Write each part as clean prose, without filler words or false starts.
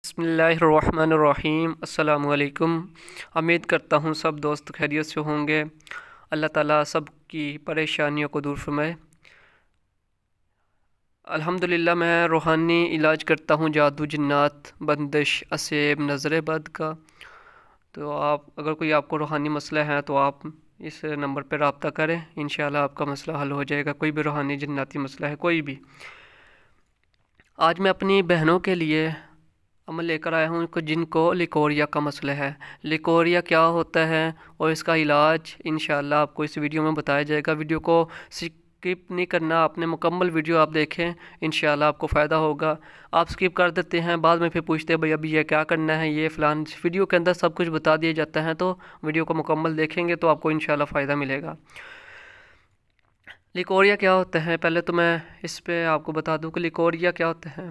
बिस्मिल्लाहिर्रहमानिर्रहीम। अस्सलामु अलैकुम। उम्मीद करता हूँ सब दोस्त खैरियत से होंगे। अल्लाह ताला सब की परेशानियों को दूर फरमाए। अल्हम्दुलिल्लाह मैं रूहानी इलाज करता हूँ जादू जिन्नात बंदिश असेब नज़र बद का। तो आप अगर कोई आपको रूहानी मसला है तो आप इस नंबर पर रब्ता करें, इंशाल्लाह आपका मसला हल हो जाएगा। कोई भी रूहानी जिन्नाती मसला है कोई भी। आज मैं अपनी बहनों के लिए मैं लेकर आया हूँ जिनको लिकोरिया का मसला है। लिकोरिया क्या होता है और इसका इलाज इंशाल्लाह आपको इस वीडियो में बताया जाएगा। वीडियो को स्किप नहीं करना, आपने मुकम्मल वीडियो आप देखें, इंशाल्लाह आपको फ़ायदा होगा। आप स्किप कर देते हैं, बाद में फिर पूछते हैं भाई अभी ये क्या करना है, ये फ़लान। वीडियो के अंदर सब कुछ बता दिया जाता है, तो वीडियो को मुकम्मल देखेंगे तो आपको इंशाल्लाह फ़ायदा मिलेगा। लिकोरिया क्या होता है, पहले तो मैं इस पर आपको बता दूँ कि लिकोरिया क्या होता है।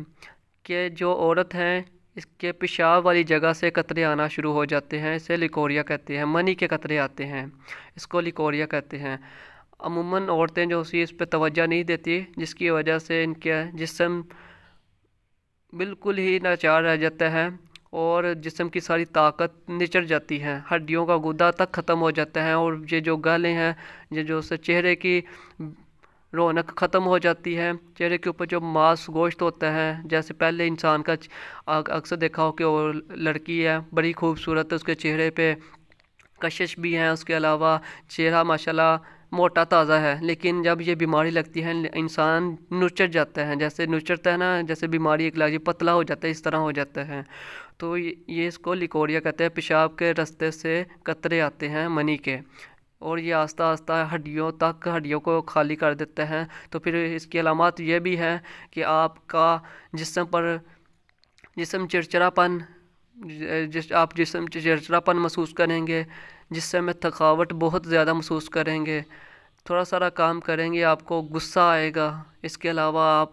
कि जो औरत है इसके पेशाब वाली जगह से कतरे आना शुरू हो जाते हैं, इसे लिकोरिया कहते हैं। मनी के कतरे आते हैं, इसको लिकोरिया कहते हैं। अमूमन औरतें जो सी इस पर तवज्जो नहीं देती, जिसकी वजह से इनके जिस्म बिल्कुल ही नाचार रह जाता है और जिस्म की सारी ताकत निचर जाती है, हड्डियों का गुदा तक ख़त्म हो जाता है। और ये जो गालें हैं, ये जो उससे चेहरे की रौनक ख़त्म हो जाती है। चेहरे के ऊपर जो मांस गोश्त होता है, जैसे पहले इंसान का अक्सर देखा हो कि वो लड़की है बड़ी खूबसूरत है, उसके चेहरे पे कशिश भी है, उसके अलावा चेहरा माशाल्लाह मोटा ताज़ा है। लेकिन जब ये बीमारी लगती है इंसान नुचर जाता है, जैसे नुचरता है ना, जैसे बीमारी एक लगी पतला हो जाता है, इस तरह हो जाता है। तो ये इसको लिकोरिया कहते हैं। पेशाब के रास्ते से कतरे आते हैं मनी के, और ये आस्ता आस्ता हड्डियों को खाली कर देता है। तो फिर इसकी अलामत ये भी है कि आपका जिस्म चिड़चिड़ापन आप जिस्म चिड़चिड़ापन महसूस करेंगे, जिससे में थकावट बहुत ज़्यादा महसूस करेंगे। थोड़ा सारा काम करेंगे आपको गुस्सा आएगा। इसके अलावा आप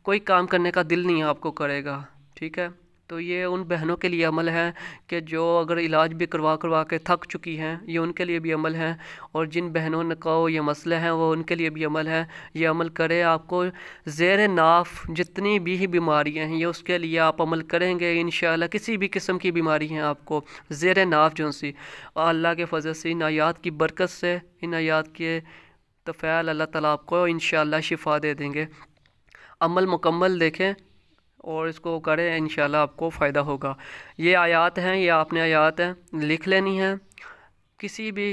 कोई काम करने का दिल नहीं आपको करेगा। ठीक है, तो ये उन बहनों के लिए अमल है कि जो अगर इलाज भी करवा करवा के थक चुकी हैं, ये उनके लिए भी अमल है। और जिन बहनों ने को ये मसले हैं वो उनके लिए भी अमल है। ये अमल करें, आपको ज़ेर नाफ जितनी भी बीमारियां हैं ये उसके लिए आप अमल करेंगे इंशाल्लाह। किसी भी किस्म की बीमारी हैं आपको ज़ेर नाफ जो सी अल्लाह के फजल से, इन आयात की बरकत से, इन आयात के तफ़ैल अल्लाह ताला आपको इंशाल्लाह शिफा दे देंगे। अमल मुकम्मल देखें और इसको करें, इंशाल्लाह आपको फ़ायदा होगा। ये आयात हैं, ये आपने आयात हैं लिख लेनी है, किसी भी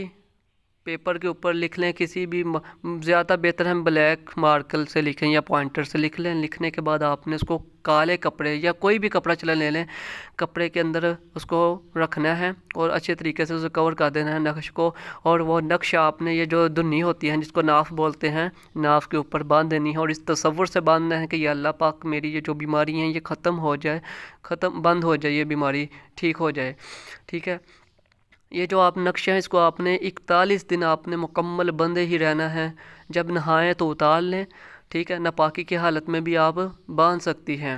पेपर के ऊपर लिख लें। किसी भी ज़्यादा बेहतर हम ब्लैक मार्कर से लिखें या पॉइंटर से लिख लें। लिखने के बाद आपने उसको काले कपड़े या कोई भी कपड़ा चला ले लें, कपड़े के अंदर उसको रखना है और अच्छे तरीके से उसे कवर कर देना है नक्श को। और वो नक्श आपने ये जो धुन्नी होती है जिसको नाफ बोलते हैं, नाफ के ऊपर बांध देनी है और इस तसव्वुर से बांधना है कि ये अल्लाह पाक मेरी ये जो बीमारी हैं ये ख़त्म हो जाए, बंद हो जाए, ये बीमारी ठीक हो जाए। ठीक है, ये जो आप नक्शा है इसको आपने 41 दिन आपने मुकम्मल बंदे ही रहना है। जब नहाएं तो उतार लें। ठीक है, नापाकी की हालत में भी आप बांध सकती हैं।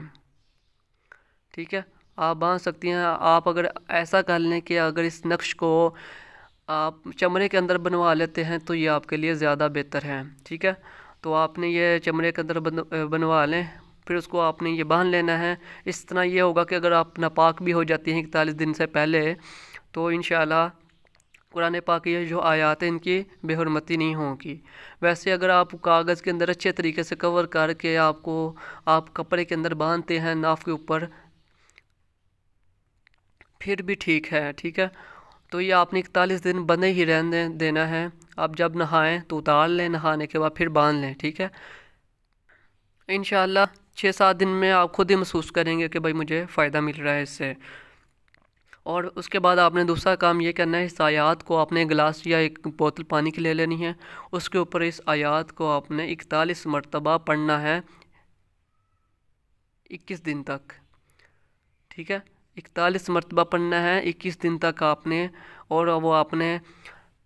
ठीक है, आप बांध सकती हैं। आप अगर ऐसा कर लें कि अगर इस नक्श को आप चमड़े के अंदर बनवा लेते हैं तो ये आपके लिए ज़्यादा बेहतर है। ठीक है, तो आपने ये चमड़े के अंदर बनवा लें, फिर उसको आपने ये बांध लेना है। इस तरह ये होगा कि अगर आप नापाक भी हो जाती हैं 41 दिन से पहले तो इंशाल्लाह कुरान पाक की जो आयात हैं इनकी बेहुरमती नहीं होगी। वैसे अगर आप कागज़ के अंदर अच्छे तरीके से कवर करके आप कपड़े के अंदर बांधते हैं नाफ के ऊपर, फिर भी ठीक है। ठीक है, तो ये आपने 41 दिन बंदे ही रहने देना है। आप जब नहाएं तो उतार लें, नहाने के बाद फिर बांध लें। ठीक है, इंशाल्लाह 6-7 दिन में आप खुद ही महसूस करेंगे कि भाई मुझे फ़ायदा मिल रहा है इससे। और उसके बाद आपने दूसरा काम ये करना है, इस आयात को आपने गिलास या एक बोतल पानी की ले लेनी है, उसके ऊपर इस आयात को आपने 41 मरतबा पढ़ना है 21 दिन तक। ठीक है, 41 मरतबा पढ़ना है 21 दिन तक आपने। और वो आपने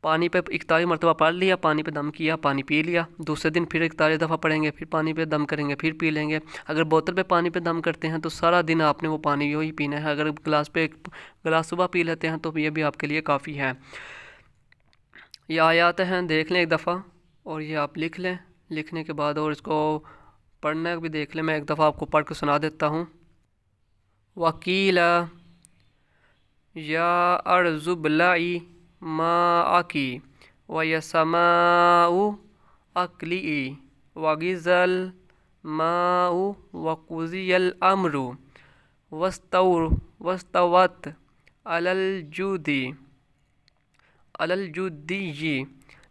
पानी पे 41 मरतबा पढ़ लिया, पानी पे दम किया, पानी पी लिया। दूसरे दिन फिर 41 दफ़ा पढ़ेंगे, फिर पानी पे दम करेंगे, फिर पी लेंगे। अगर बोतल पे पानी पे दम करते हैं तो सारा दिन आपने वो पानी ही पीना है। अगर गिलास पे एक गिलास सुबह पी लेते हैं तो ये भी आपके लिए काफ़ी है। ये आयात हैं, देख लें एक दफ़ा और ये आप लिख लें। लिखने के बाद और इसको पढ़ना भी देख लें। मैं एक दफ़ा आपको पढ़ के सुना देता हूँ वकीला या अर्जुबलाई माआकी वयसमाउ अकली वगिज़ल माउ वकुज़ियल अम्रु वस्तवत अलल जूदी।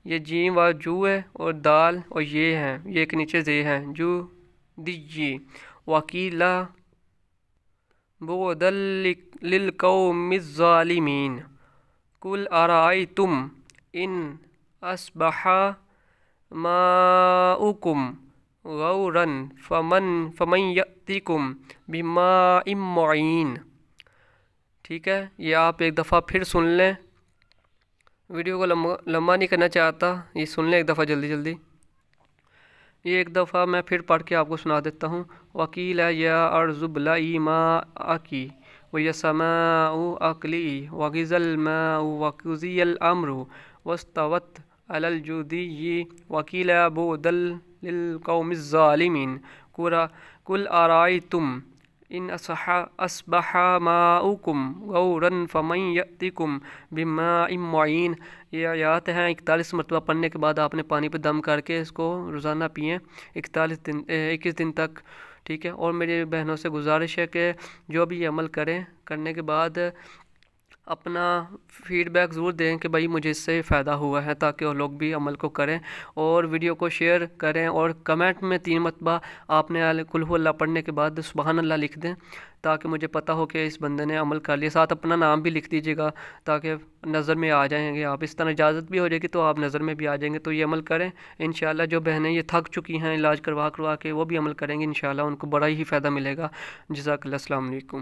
ये जीम व जू है और दाल और ये हैं, ये एक नीचे जे हैं, जू दीजी। वकीला बुअदल लिलकौमिज़्ज़ालिमीन कुल अराअयतुम इन अस्बहा माउकुम गौरन फमन यअतिकुम बिमाइन मुईन। ठीक है, ये आप एक दफ़ा फिर सुन लें, वीडियो को लंबा नहीं करना चाहता, ये सुन लें एक दफ़ा जल्दी जल्दी। ये एक दफ़ा मैं फिर पढ़ के आपको सुना देता हूँ। वकील या अर्जुबलाई माआकी वयसमाउ अकली वगिज़ल माउ वकुज़ियल अम्रु वस्तवत अलल जूदी। वकील बुअदल लिलकौमिज़्ज़ालिमीन कुल अराअयतुम इन अस्बहा माउकुम गौरन फमन यअतिकुम बिमाइन मुईन। ये आयत हैं, 41 मरतबा पढ़ने के बाद आपने पानी पे दम करके इसको रोज़ाना पिएँ 21 दिन तक। ठीक है, और मेरी बहनों से गुजारिश है कि जो भी ये अमल करें, करने के बाद अपना फीडबैक ज़रूर दें कि भाई मुझे इससे फ़ायदा हुआ है, ताकि वो लोग भी अमल को करें। और वीडियो को शेयर करें और कमेंट में 3 मरतबा आपने कुल हु अल्लाह पढ़ने के बाद सुबहान अल्लाह लिख दें, ताकि मुझे पता हो कि इस बंदे ने अमल कर लिया। साथ अपना नाम भी लिख दीजिएगा ताकि नज़र में आ जाएंगे आप। इस तरह इजाज़त भी हो जाएगी तो आप नज़र में भी आ जाएंगे। तो ये अमल करें इंशाल्लाह। जो बहनें ये थक चुकी हैं इलाज करवा के, वो भी अमल करेंगे इंशाल्लाह, उनको बड़ा ही फ़ायदा मिलेगा। जज़ाकल्लाह, अस्सलाम वालेकुम।